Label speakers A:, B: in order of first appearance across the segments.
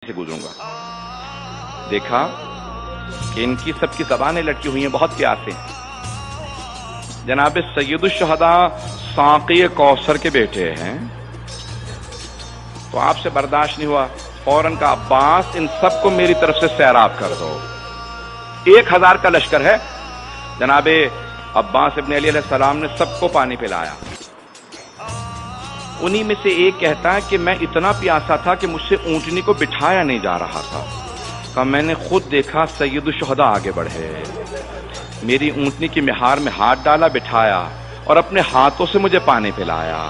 A: سے گزروں گا. دیکھا کہ ان کی سب کی زبانیں لٹکی ہوئی ہیں بہت پیاس سے. جناب سید الشہداء ساقی کوثر کے بیٹے ہیں. تو آپ سے برداشت نہیں ہوا، فوراً کہا عباس ان سب کو میری طرف سے سیراب کر دو. 1000 کا لشکر ہے. جناب عباس ابن علی علیہ السلام نے سب کو پانی پلایا. انہی میں سے ایک کہتا ہے کہ میں اتنا پیاسا تھا کہ مجھ سے اونٹنی کو بٹھایا نہیں جا رہا تھا. کہ میں نے خود دیکھا سید الشہداء آگے بڑھے، میری اونٹنی کی مہار میں ہاتھ ڈالا، بٹھایا اور اپنے ہاتھوں سے مجھے پانی پلایا.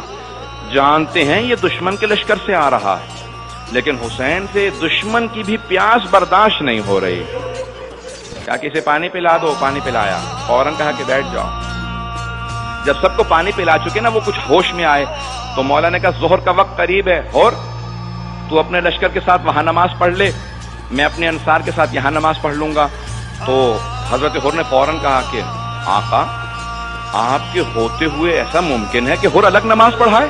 A: جانتے ہیں یہ دشمن کے لشکر سے آ رہا ہے، لیکن حسین سے دشمن کی بھی پیاس برداشت نہیں ہو رہی. کیا کہ اسے پانی پلا دو. پانی پلایا، فوراً کہا کہ بیٹھ جاؤ. جب سب کو پانی پلا چکے نا وہ کچھ ہوش میں آئے تو مولا نے کہا ظہر کا وقت قریب ہے، اور تو اپنے لشکر کے ساتھ وہاں نماز پڑھ لے، میں اپنے انصار کے ساتھ یہاں نماز پڑھ لوں گا. تو حضرت حر نے فوراً کہا کہ آقا آپ کے ہوتے ہوئے ایسا ممکن ہے کہ حر الگ نماز پڑھائے؟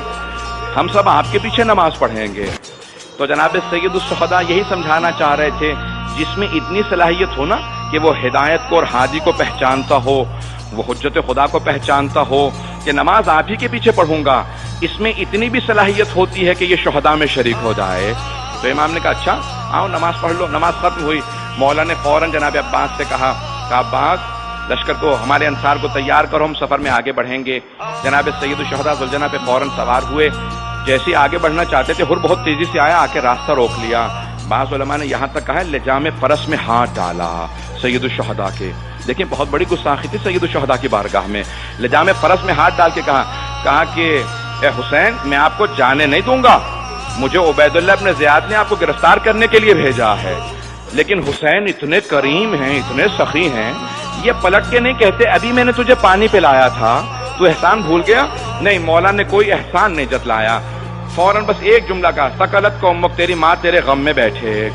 A: ہم سب آپ کے پیچھے نماز پڑھیں گے. تو جناب سید الشہداء یہی سمجھانا چاہ رہے تھے، جس میں اتنی صلاحیت ہو نا کہ وہ ہدایت کو اور ہادی کو پہچانتا ہو، وہ حجت خدا کو پہچانتا ہو کہ نماز آپ ہی کے پیچھے پڑھوں گا، اس میں اتنی بھی صلاحیت ہوتی ہے کہ یہ شہداء میں شریک ہو جائے. تو امام نے کہا اچھا آؤ نماز پڑھ لو. نماز ختم ہوئی. مولا نے فوراً جناب عباس سے کہا کہ عباس لشکر کو، ہمارے انصار کو تیار کرو، ہم سفر میں آگے بڑھیں گے. جناب سید الشہداء ذوالجناح پہ فوراً سوار ہوئے. جیسے آگے بڑھنا چاہتے تھے، حر بہت تیزی سے آیا، آ کے راستہ روک لیا. بعض علماء نے یہاں تک کہا لجام فرس میں ہاتھ ڈالا سید الشہداء کے. دیکھیں بہت بڑی گستاخی تھی سید الشہداء کی بارگاہ میں. لجام فرس میں ہاتھ ڈال کے کہا کہ اے حسین میں آپ کو جانے نہیں دوں گا، مجھے عبید اللہ ابن زیاد نے آپ کو گرفتار کرنے کے لیے بھیجا ہے. لیکن حسین اتنے کریم ہیں، اتنے سخی ہیں، یہ پلٹ کے نہیں کہتے ابھی میں نے تجھے پانی پلایا تھا تو احسان بھول گیا. نہیں، مولا نے کوئی احسان نہیں جتلایا. فوراً بس ایک جملہ کہا سکلت کو امک، تیری ماں تیرے غم میں بیٹھے،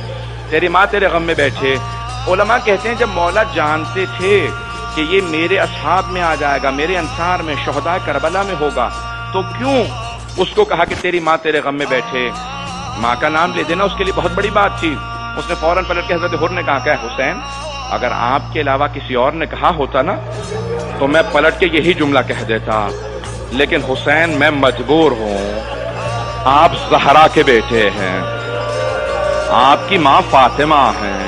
A: تیری ماں تیرے غم میں بیٹھے. علماء کہتے ہیں جب مولا جانتے تھے کہ یہ میرے اصحاب میں آ جائے گا، میرے انصار میں، شہداء کربلا میں ہوگا، تو کیوں اس کو کہا کہ تیری ماں تیرے غم میں بیٹھے؟ ماں کا نام لے دینا اس کے لیے بہت بڑی بات تھی. اس نے فوراً پلٹ کے حضرت حر نے کہا کہ حسین اگر آپ کے علاوہ کسی اور نے کہا ہوتا نا تو میں پلٹ کے یہی جملہ کہہ دیتا، لیکن حسین میں مجبور ہوں. آپ زہرا کے بیٹے ہیں، آپ کی ماں فاطمہ ہیں،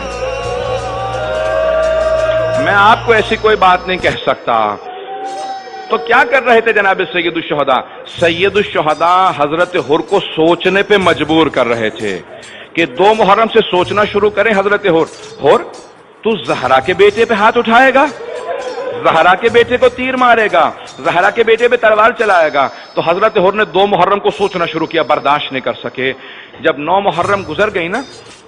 A: میں آپ کو ایسی کوئی بات نہیں کہہ سکتا. تو کیا کر رہے تھے جناب سید الشہداء؟ سید الشہداء حضرت حر کو سوچنے پہ مجبور کر رہے تھے کہ 2 محرم سے سوچنا شروع کریں. حضرت حر تو زہرا کے بیٹے پہ ہاتھ اٹھائے گا، زہرا کے بیٹے کو تیر مارے گا، زہرا کے بیٹے پہ تلوار چلائے گا. تو حضرت حر نے 2 محرم کو سوچنا شروع کیا، برداشت نہیں کر سکے. جب 9 محرم گزر گئی نا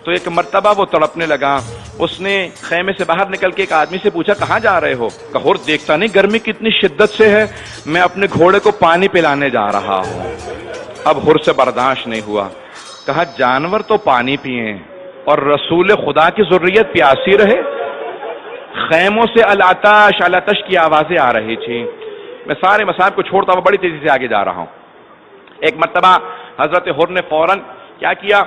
A: تو ایک مرتبہ وہ تڑپنے لگا. اس نے خیمے سے باہر نکل کے ایک آدمی سے پوچھا کہاں جا رہے ہو؟ کہا حر دیکھتا نہیں گرمی کتنی شدت سے ہے، میں اپنے گھوڑے کو پانی پلانے جا رہا ہوں. اب حر سے برداشت نہیں ہوا. کہا جانور تو پانی پئیں اور رسول خدا کی ذریت پیاسی رہے. خیموں سے العطش العطش کی آوازیں آ رہی تھی. میں سارے مسائل کو چھوڑتا ہوا بڑی تیزی سے آگے جا رہا ہوں. ایک مرتبہ حضرت حر نے فوراً کیا کیا،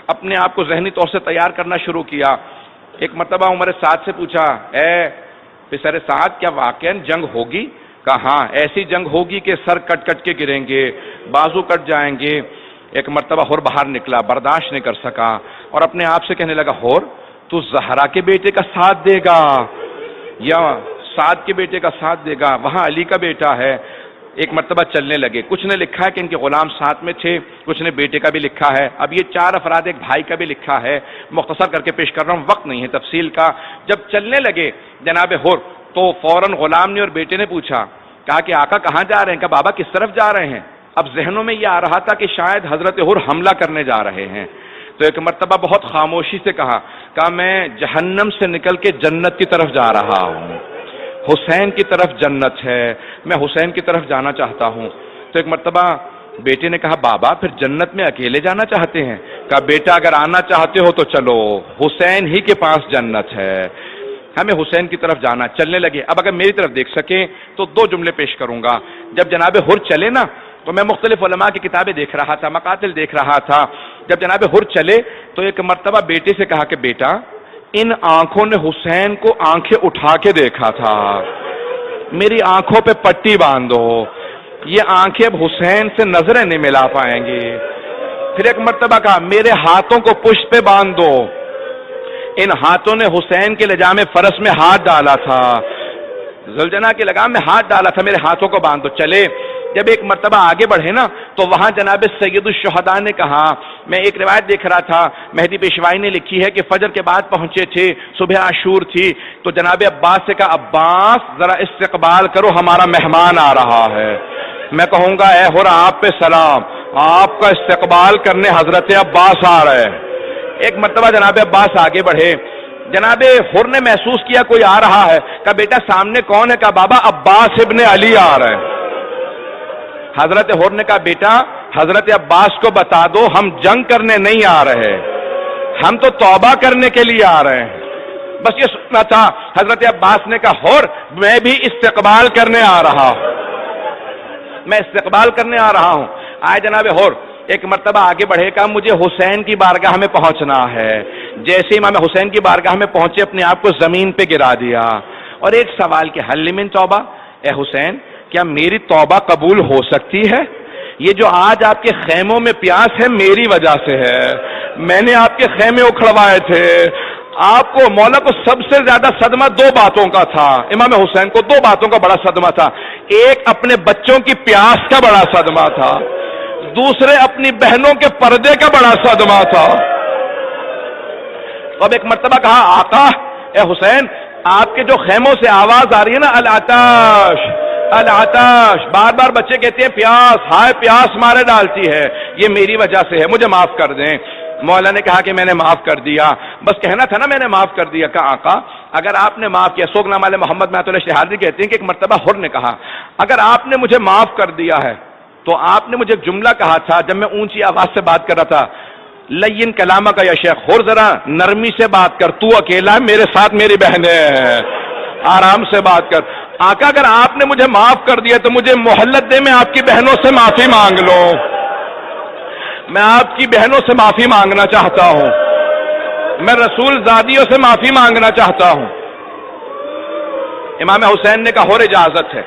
A: اپنے آپ کو ذہنی طور سے تیار کرنا شروع کیا. ایک مرتبہ عمر سعد سے پوچھا اے پسر سعد کیا واقعاً جنگ ہوگی؟ کہا ہاں ایسی جنگ ہوگی کہ سر کٹ کٹ کے گریں گے، بازو کٹ جائیں گے. ایک مرتبہ حر باہر نکلا، برداشت نہیں کر سکا اور اپنے آپ سے کہنے لگا حر تو زہرا کے بیٹے کا ساتھ دے گا یا سعد کے بیٹے کا ساتھ دے گا؟ وہاں علی کا بیٹا ہے. ایک مرتبہ چلنے لگے. کچھ نے لکھا ہے کہ ان کے غلام ساتھ میں تھے، کچھ نے بیٹے کا بھی لکھا ہے. اب یہ 4 افراد ایک بھائی کا بھی لکھا ہے، مختصر کر کے پیش کر رہا ہوں، وقت نہیں ہے تفصیل کا. جب چلنے لگے جناب حر تو فوراً غلام نے اور بیٹے نے پوچھا، کہا کہ آقا کہاں جا رہے ہیں؟ کہا بابا کس طرف جا رہے ہیں؟ اب ذہنوں میں یہ آ رہا تھا کہ شاید حضرت حر حملہ کرنے جا رہے ہیں. تو ایک مرتبہ بہت خاموشی سے کہا میں جہنم سے نکل کے جنت کی طرف جا رہا ہوں، حسین کی طرف جنت ہے، میں حسین کی طرف جانا چاہتا ہوں. تو ایک مرتبہ بیٹے نے کہا بابا پھر جنت میں اکیلے جانا چاہتے ہیں؟ کہا بیٹا اگر آنا چاہتے ہو تو چلو، حسین ہی کے پاس جنت ہے، ہمیں حسین کی طرف جانا. چلنے لگے. اب اگر میری طرف دیکھ سکیں تو 2 جملے پیش کروں گا. جب جناب حر چلے نا تو میں مختلف علماء کی کتابیں دیکھ رہا تھا، مقاتل دیکھ رہا تھا. جب جناب حر چلے تو ایک مرتبہ بیٹے سے کہا کہ بیٹا ان آنکھوں نے حسین کو آنکھیں اٹھا کے دیکھا تھا، میری آنکھوں پہ پٹی باندھو، یہ آنکھیں اب حسین سے نظریں نہیں ملا پائیں گی. پھر ایک مرتبہ کہا میرے ہاتھوں کو پشت پہ باندھ دو، ان ہاتھوں نے حسین کے لجام فرس میں ہاتھ ڈالا تھا، زلجنا کے لگام میں ہاتھ ڈالا تھا، میرے ہاتھوں کو باندھ دو. چلے جب ایک مرتبہ آگے بڑھے نا تو وہاں جناب سید الشہداء نے کہا، میں ایک روایت دیکھ رہا تھا مہدی پیشوائی نے لکھی ہے کہ فجر کے بعد پہنچے تھے، صبح عاشور تھی، تو جناب عباس سے کہا عباس ذرا استقبال کرو ہمارا مہمان آ رہا ہے. میں کہوں گا اے حر آپ پہ سلام، آپ کا استقبال کرنے حضرت عباس آ رہے ہیں. ایک مرتبہ جناب عباس آگے بڑھے، جناب حر نے محسوس کیا کوئی آ رہا ہے، کہا بیٹا سامنے کون ہے؟ کہا بابا عباس ابن علی آ رہے ہیں. حضرت حر نے کہا بیٹا حضرت عباس کو بتا دو ہم جنگ کرنے نہیں آ رہے، ہم تو توبہ کرنے کے لیے آ رہے ہیں. بس یہ سننا تھا. حضرت عباس نے کہا حر میں بھی استقبال کرنے آ رہا ہوں، میں استقبال کرنے آ رہا ہوں. آئے جناب حر ایک مرتبہ آگے بڑھے، کہا مجھے حسین کی بارگاہ میں پہنچنا ہے. جیسے امام حسین کی بارگاہ میں پہنچے اپنے آپ کو زمین پہ گرا دیا اور ایک سوال کہ حل من توبہ، اے حسین کیا میری توبہ قبول ہو سکتی ہے؟ یہ جو آج آپ کے خیموں میں پیاس ہے میری وجہ سے ہے، میں نے آپ کے خیمے اکھڑوائے تھے. آپ کو مولا کو سب سے زیادہ صدمہ دو باتوں کا تھا، امام حسین کو دو باتوں کا بڑا صدمہ تھا. ایک اپنے بچوں کی پیاس کا بڑا صدمہ تھا، دوسرے اپنی بہنوں کے پردے کا بڑا صدمہ تھا. اب ایک مرتبہ کہا آقا اے حسین آپ کے جو خیموں سے آواز آ رہی ہے نا العطاش العطاش، بار بار بچے کہتے ہیں پیاس، ہائے پیاس مارے ڈالتی ہے، یہ میری وجہ سے ہے، مجھے معاف کر دیں. مولا نے کہا کہ میں نے معاف کر دیا. بس کہنا تھا نا میں نے معاف کر دیا. کہا آقا اگر آپ نے معاف کیا، سوگ نام والے محمد معت اللہ شہادی کہتے ہیں کہ ایک مرتبہ حر نے کہا اگر آپ نے مجھے معاف کر دیا ہے تو آپ نے مجھے ایک جملہ کہا تھا جب میں اونچی آواز سے بات کر رہا تھا، لین کلامہ کا یا شیخ حر ذرا نرمی سے بات کر، تو اکیلا ہے، میرے ساتھ میری بہنیں ہیں، آرام سے بات کر. آقا اگر آپ نے مجھے معاف کر دیا تو مجھے مہلت دے، میں آپ کی بہنوں سے معافی مانگ لوں، میں آپ کی بہنوں سے معافی مانگنا چاہتا ہوں، میں رسول زادیوں سے معافی مانگنا چاہتا ہوں. امام حسین نے کہا حر اجازت ہے،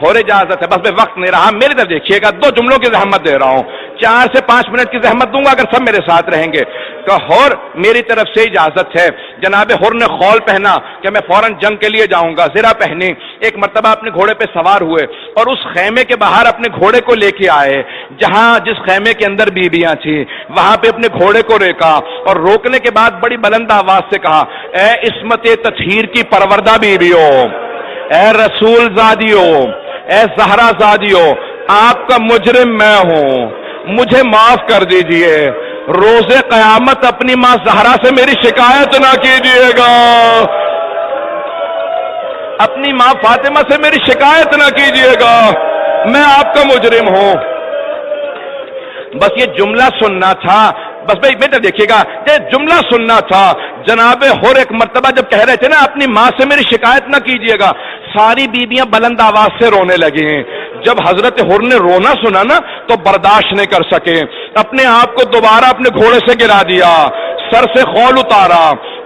A: حر اجازت ہے. بس میں وقت نہیں رہا، میری طرف دیکھیے گا، دو جملوں کی زحمت دے رہا ہوں، 4 سے 5 منٹ کی زحمت دوں گا اگر سب میرے ساتھ رہیں گے. کہ حر میری طرف سے اجازت ہے. جناب حر نے خول پہنا کہ میں فوراً جنگ کے لیے جاؤں گا، زرہ پہنی، ایک مرتبہ اپنے گھوڑے پہ سوار ہوئے اور اس خیمے کے باہر اپنے گھوڑے کو لے کے آئے جہاں جس خیمے کے اندر بیویاں تھیں، وہاں پہ اپنے گھوڑے کو روکا اور روکنے کے بعد بڑی بلند آواز سے کہا اے عصمت تطہیر کی پروردہ بیویوں، اے رسول زادیوں، اے زہرا زادیوں، آپ کا مجرم میں ہوں، مجھے معاف کر دیجئے. روز قیامت اپنی ماں زہرا سے میری شکایت نہ کیجئے گا، اپنی ماں فاطمہ سے میری شکایت نہ کیجئے گا، میں آپ کا مجرم ہوں. بس یہ جملہ سننا تھا، بس بھائی بیٹا دیکھیے گا یہ جملہ سننا تھا. جناب حر ایک مرتبہ جب کہہ رہے تھے نا اپنی ماں سے میری شکایت نہ کیجئے گا، ساری بیویاں بلند آواز سے رونے لگی ہیں. جب حضرت حر نے رونا سنا نا تو برداشت نہیں کر سکے، اپنے آپ کو دوبارہ اپنے گھوڑے سے گرا دیا، سر سے خول اتارا،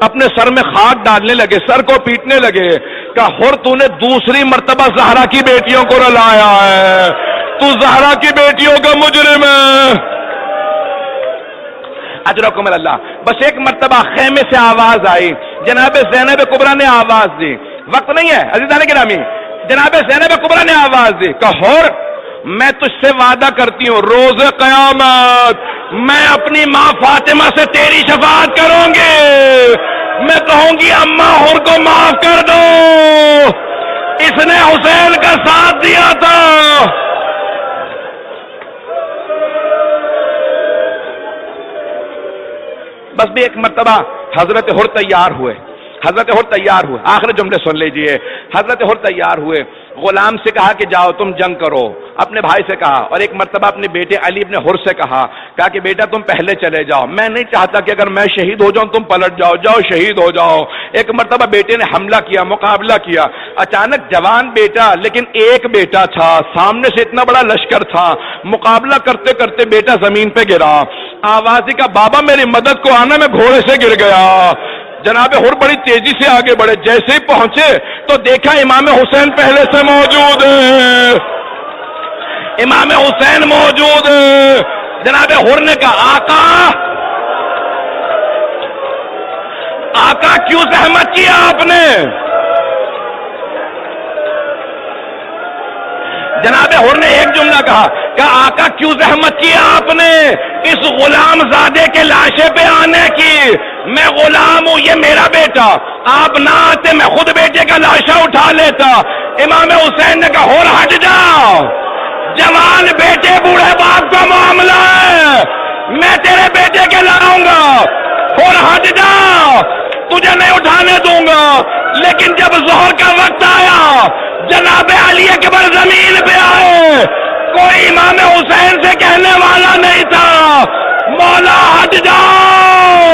A: اپنے سر میں خاک ڈالنے لگے، سر کو پیٹنے لگے. کہ حر تو نے دوسری مرتبہ زہرا کی بیٹیوں کو رلایا ہے، تو زہرا کی بیٹیوں کا مجرم ہے. اجرکم اللہ. بس ایک مرتبہ خیمے سے آواز آئی، جناب زینب کبریٰ نے آواز دی، وقت نہیں ہے عزیزان گرامی، جناب زینب کبریٰ نے آواز دی کہ حر میں تجھ سے وعدہ کرتی ہوں روز قیامت میں اپنی ماں فاطمہ سے تیری شفاعت کروں گی، میں کہوں گی اماں حر کو معاف کر دو، اس نے حسین کا ساتھ دیا تھا. بس بھی ایک مرتبہ حضرت حر تیار ہوئے، حضرت حر تیار ہوئے، آخر جملے سن لیجئے. حضرت حر تیار ہوئے، غلام سے کہا کہ جاؤ تم جنگ کرو. اپنے بھائی سے کہا، اور ایک مرتبہ اپنے بیٹے علی ابن حر سے کہا کہ بیٹا تم پہلے چلے جاؤ، میں نہیں چاہتا کہ اگر میں شہید ہو جاؤں تم پلٹ جاؤ، جاؤ شہید ہو جاؤ۔ ایک مرتبہ بیٹے نے حملہ کیا، مقابلہ کیا، اچانک جوان بیٹا لیکن ایک بیٹا تھا، سامنے سے اتنا بڑا لشکر تھا، مقابلہ کرتے کرتے بیٹا زمین پہ گرا، آواز کا بابا میری مدد کو آنا، میں گھوڑے سے گر گیا۔ جناب حر بڑی تیزی سے آگے بڑھے، جیسے ہی پہنچے تو دیکھا امام حسین پہلے سے موجود ہے، امام حسین موجود ہے۔ جناب حر نے کہا آقا کیوں زحمت کیا آپ نے؟ جناب حر نے ایک جملہ کہا کہ آقا کیوں زحمت کیا آپ نے اس غلام زادے کے لاشے پہ آنے کی؟ میں غلام ہوں، یہ میرا بیٹا، آپ نہ آتے میں خود بیٹے کا لاشا اٹھا لیتا۔ امام حسین نے کہا حر ہٹ جاؤ، جوان بیٹے بوڑھے باپ کا معاملہ ہے، میں تیرے بیٹے کے لاؤں گا، حر ہٹ جاؤ، تجھے نہیں اٹھانے دوں گا۔ لیکن جب ظہر کا وقت آیا، جناب علی اکبر زمین پہ آئے، کوئی امام حسین سے کہنے والا نہیں تھا مولا ہٹ جاؤ،